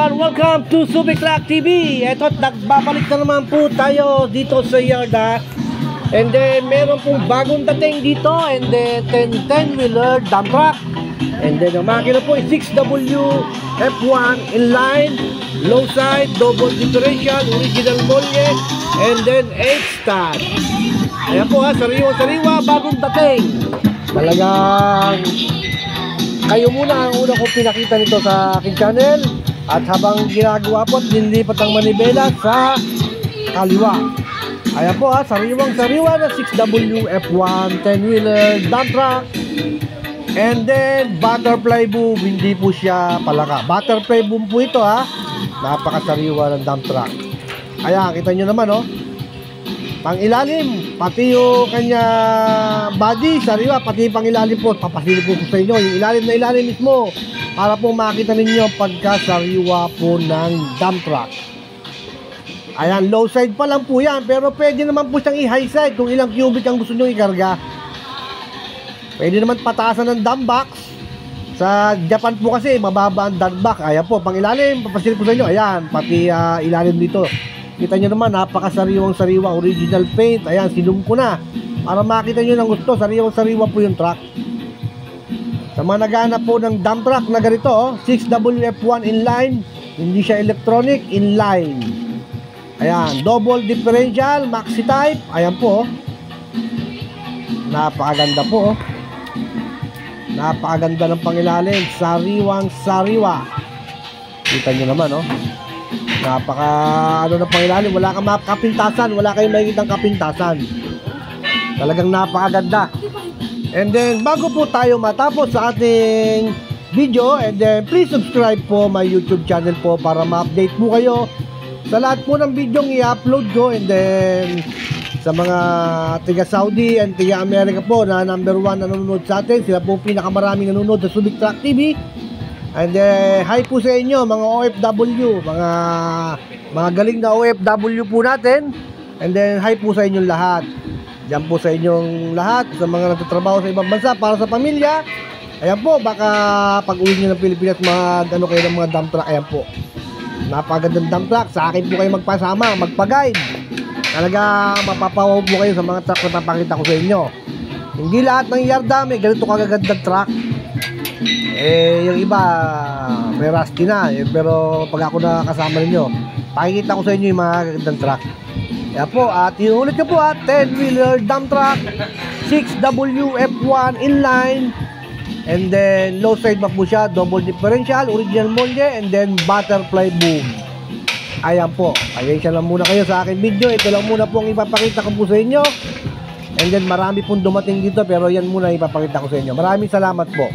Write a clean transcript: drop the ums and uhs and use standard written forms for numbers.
everyone, welcome to Subic Truck TV. Ito, nagbabalik na naman po tayo dito sa Yarda. And then, meron pong bagong dating dito. And then, 10-wheeler dump truck. And then, ang makina po ay 6W F1 inline, low side, double differential, original molye, and then 8-star. Ayan po ha, sariwa-sariwa, bagong dating. Talagang kayo muna ang una kong pinakita nito sa aking channel. At habang ginagawa po at nilipat ang manibela sa kaliwa. Ayan po ha, sariwang-sariwa na 6W F1 10-wheeler dump truck. And then butterfly boom, hindi po siya palaka. Butterfly boom po ito ha. Napakasariwa ng dump truck. Ayan, kita nyo naman oh. Pang ilalim, pati yung kanya body, sariwa, pati pang ilalim po. Papasilip po sa inyo yung ilalim na ilalim mismo, para po makita ninyo pagkasariwa po ng dump truck. Ayan, low side pa lang po yan, pero pwede naman po siyang i-high side kung ilang cubic ang gusto nyo ikarga. Pwede naman pataasan ng dump box. Sa Japan po kasi mababa ang dump box. Ayan po, pang ilalim, papasilip po sa inyo. Ayan, pati ilalim dito. Kita nyo naman, napakasariwang-sariwa, original paint. Ayan, sinum ko na para makita nyo ng gusto. Sariwang-sariwa po yung truck. Sa mga naghahanap po ng dump truck na ganito, oh, 6WF1 inline, hindi siya electronic, inline. Ayan, double differential, maxi type. Ayan po, oh. Napakaganda po, oh. Napakaganda ng pangilalim, sariwang-sariwa. Kita nyo naman, oh. Napaka ano na pangilalim, wala kang kapintasan, wala kayong makikitang kapintasan. Talagang napakaganda. And then bago po tayo matapos sa ating video, and then please subscribe po my YouTube channel po para ma-update po kayo sa lahat po ng video i-upload ko. And then sa mga tiga Saudi and tiga Amerika po na number 1 na nanonood sa atin, sila po pinakamaraming nanonood sa Subic Truck TV. And hi po sa inyo mga OFW, mga galing na OFW po natin. And then hi po sa inyong lahat. Diyan po sa inyong lahat, sa mga nagtatrabaho sa ibang bansa para sa pamilya. Ayan po, baka pag uwi nyo ng Pilipinas mag-ano kayo ng mga dump truck. Ayan po, napagandang dump truck. Sa akin po kayo magpasama, magpa-guide. Talaga mapapawaw po kayo sa mga truck na papakita ko sa inyo. Hindi lahat ng yarda may ganito kagagandang truck. Yung iba may rusty na, pero pag ako nakasama ninyo, pakikita ko sa inyo yung mga gandang truck. Yan po, at inulit ko po 10-wheeler dump truck, 6W F1 inline, and then low side pa po siya, double differential, original molye, and then butterfly boom. Ayan po, ayun siya lang muna kayo sa akin video. Ito lang muna po ang ipapakita ko po sa inyo. And then marami pong dumating dito, pero yan muna ipapakita ko sa inyo. Maraming salamat po.